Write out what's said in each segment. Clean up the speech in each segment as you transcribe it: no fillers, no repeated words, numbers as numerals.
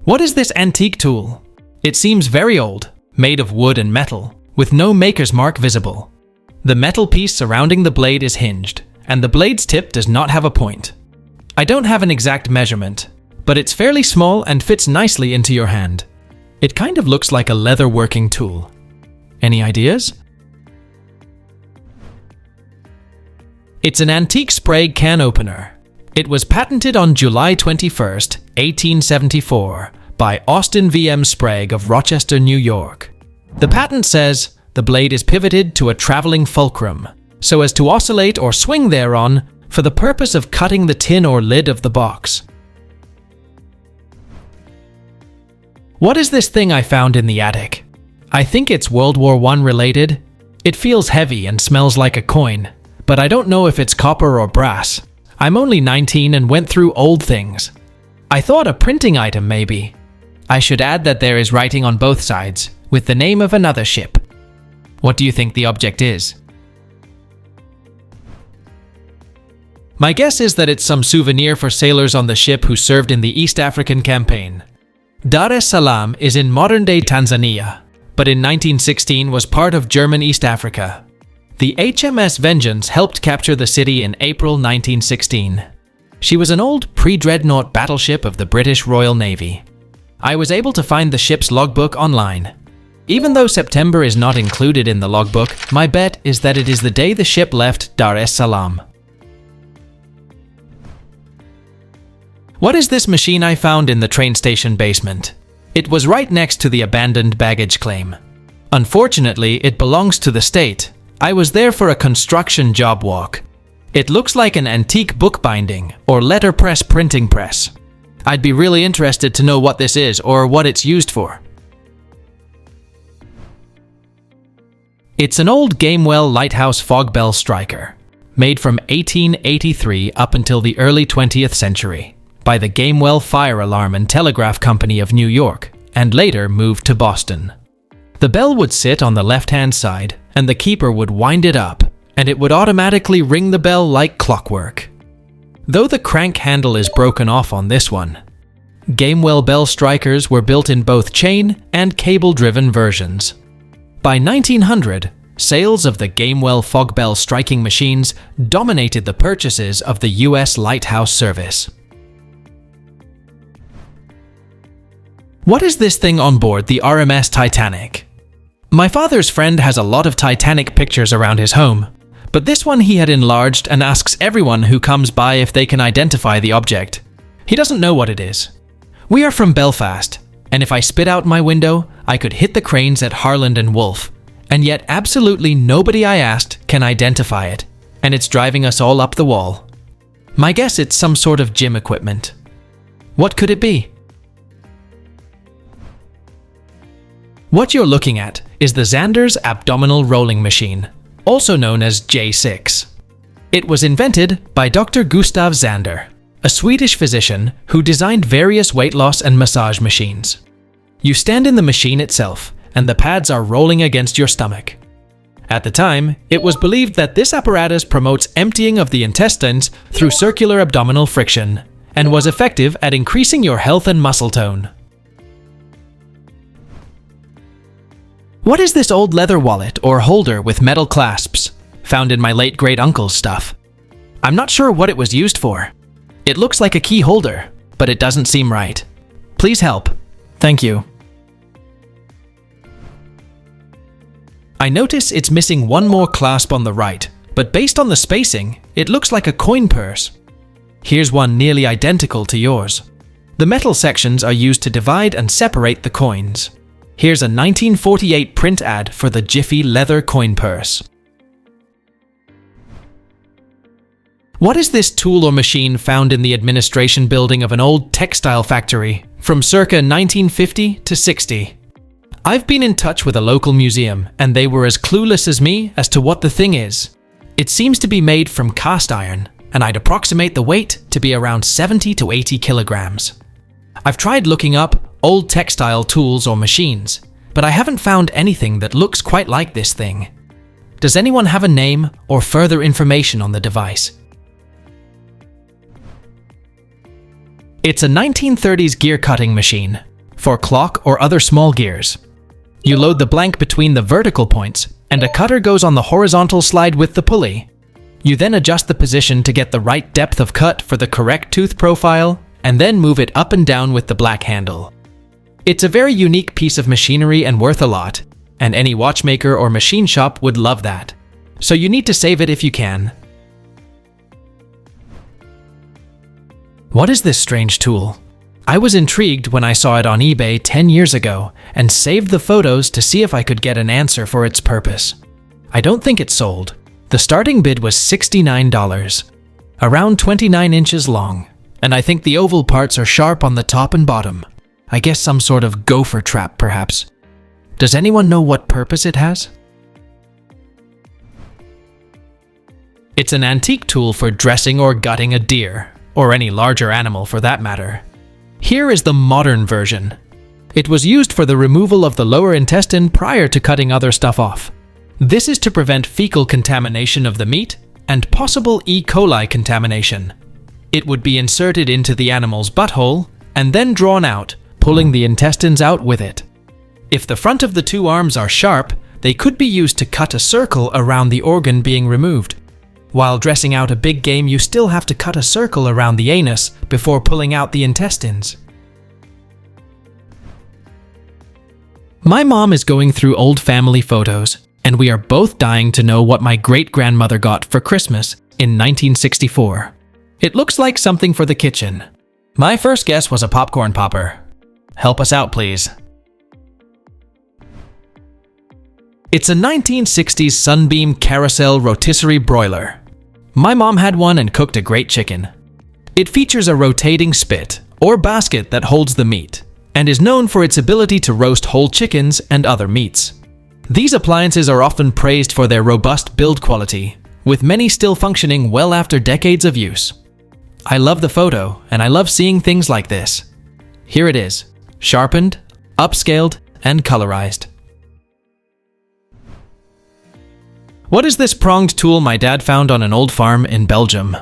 What is this antique tool? It seems very old, made of wood and metal, with no maker's mark visible. The metal piece surrounding the blade is hinged, and the blade's tip does not have a point. I don't have an exact measurement, but it's fairly small and fits nicely into your hand. It kind of looks like a leather working tool. Any ideas? It's an antique spray can opener. It was patented on July 21st, 1874 by Austin V.M. Sprague of Rochester, New York. The patent says the blade is pivoted to a traveling fulcrum, so as to oscillate or swing thereon for the purpose of cutting the tin or lid of the box. What is this thing I found in the attic? I think it's World War I related. It feels heavy and smells like a coin, but I don't know if it's copper or brass. I'm only 19 and went through old things. I thought a printing item maybe. I should add that there is writing on both sides, with the name of another ship. What do you think the object is? My guess is that it's some souvenir for sailors on the ship who served in the East African campaign. Dar es Salaam is in modern-day Tanzania, but in 1916 was part of German East Africa. The HMS Vengeance helped capture the city in April 1916. She was an old pre-dreadnought battleship of the British Royal Navy. I was able to find the ship's logbook online. Even though September is not included in the logbook, my bet is that it is the day the ship left Dar es Salaam. What is this machine I found in the train station basement? It was right next to the abandoned baggage claim. Unfortunately, it belongs to the state. I was there for a construction job walk. It looks like an antique bookbinding or letterpress printing press. I'd be really interested to know what this is or what it's used for. It's an old Gamewell Lighthouse fog bell striker, made from 1883 up until the early 20th century by the Gamewell Fire Alarm and Telegraph Company of New York, and later moved to Boston. The bell would sit on the left-hand side, and the keeper would wind it up, and it would automatically ring the bell like clockwork. Though the crank handle is broken off on this one, Gamewell bell strikers were built in both chain and cable-driven versions. By 1900, sales of the Gamewell fog bell striking machines dominated the purchases of the U.S. Lighthouse Service. What is this thing on board the RMS Titanic? My father's friend has a lot of Titanic pictures around his home, but this one he had enlarged and asks everyone who comes by if they can identify the object. He doesn't know what it is. We are from Belfast, and if I spit out my window, I could hit the cranes at Harland and Wolff, and yet absolutely nobody I asked can identify it, and it's driving us all up the wall. My guess it's some sort of gym equipment. What could it be? What you're looking at is the Zander's abdominal rolling machine, also known as J6. It was invented by Dr. Gustav Zander, a Swedish physician who designed various weight loss and massage machines. You stand in the machine itself, and the pads are rolling against your stomach. At the time, it was believed that this apparatus promotes emptying of the intestines through circular abdominal friction, and was effective at increasing your health and muscle tone. What is this old leather wallet or holder with metal clasps, found in my late great-uncle's stuff? I'm not sure what it was used for. It looks like a key holder, but it doesn't seem right. Please help. Thank you. I notice it's missing one more clasp on the right, but based on the spacing, it looks like a coin purse. Here's one nearly identical to yours. The metal sections are used to divide and separate the coins. Here's a 1948 print ad for the Jiffy leather coin purse. What is this tool or machine found in the administration building of an old textile factory from circa 1950 to 60? I've been in touch with a local museum, and they were as clueless as me as to what the thing is. It seems to be made from cast iron, and I'd approximate the weight to be around 70 to 80 kilograms. I've tried looking up old textile tools or machines, but I haven't found anything that looks quite like this thing. Does anyone have a name or further information on the device? It's a 1930s gear cutting machine for clock or other small gears. You load the blank between the vertical points, and a cutter goes on the horizontal slide with the pulley. You then adjust the position to get the right depth of cut for the correct tooth profile, and then move it up and down with the black handle. It's a very unique piece of machinery and worth a lot, and any watchmaker or machine shop would love that. So you need to save it if you can. What is this strange tool? I was intrigued when I saw it on eBay 10 years ago and saved the photos to see if I could get an answer for its purpose. I don't think it sold. The starting bid was $69, around 29 inches long, and I think the oval parts are sharp on the top and bottom. I guess some sort of gopher trap, perhaps. Does anyone know what purpose it has? It's an antique tool for dressing or gutting a deer, or any larger animal for that matter. Here is the modern version. It was used for the removal of the lower intestine prior to cutting other stuff off. This is to prevent fecal contamination of the meat and possible E. coli contamination. It would be inserted into the animal's butthole and then drawn out, pulling the intestines out with it. If the front of the two arms are sharp, they could be used to cut a circle around the organ being removed. While dressing out a big game, you still have to cut a circle around the anus before pulling out the intestines. My mom is going through old family photos, and we are both dying to know what my great-grandmother got for Christmas in 1964. It looks like something for the kitchen. My first guess was a popcorn popper. Help us out, please. It's a 1960s Sunbeam Carousel rotisserie broiler. My mom had one and cooked a great chicken. It features a rotating spit, or basket that holds the meat, and is known for its ability to roast whole chickens and other meats. These appliances are often praised for their robust build quality, with many still functioning well after decades of use. I love the photo, and I love seeing things like this. Here it is, sharpened, upscaled, and colorized. What is this pronged tool my dad found on an old farm in Belgium?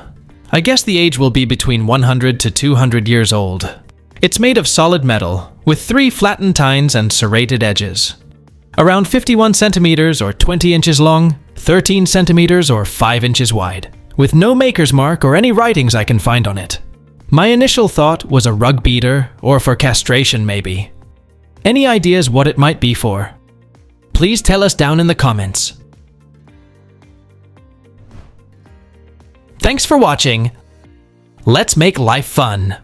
I guess the age will be between 100 to 200 years old. It's made of solid metal, with 3 flattened tines and serrated edges. Around 51 centimeters or 20 inches long, 13 centimeters or 5 inches wide, with no maker's mark or any writings I can find on it. My initial thought was a rug beater, or for castration maybe. Any ideas what it might be for? Please tell us down in the comments. Thanks for watching. Let's make life fun.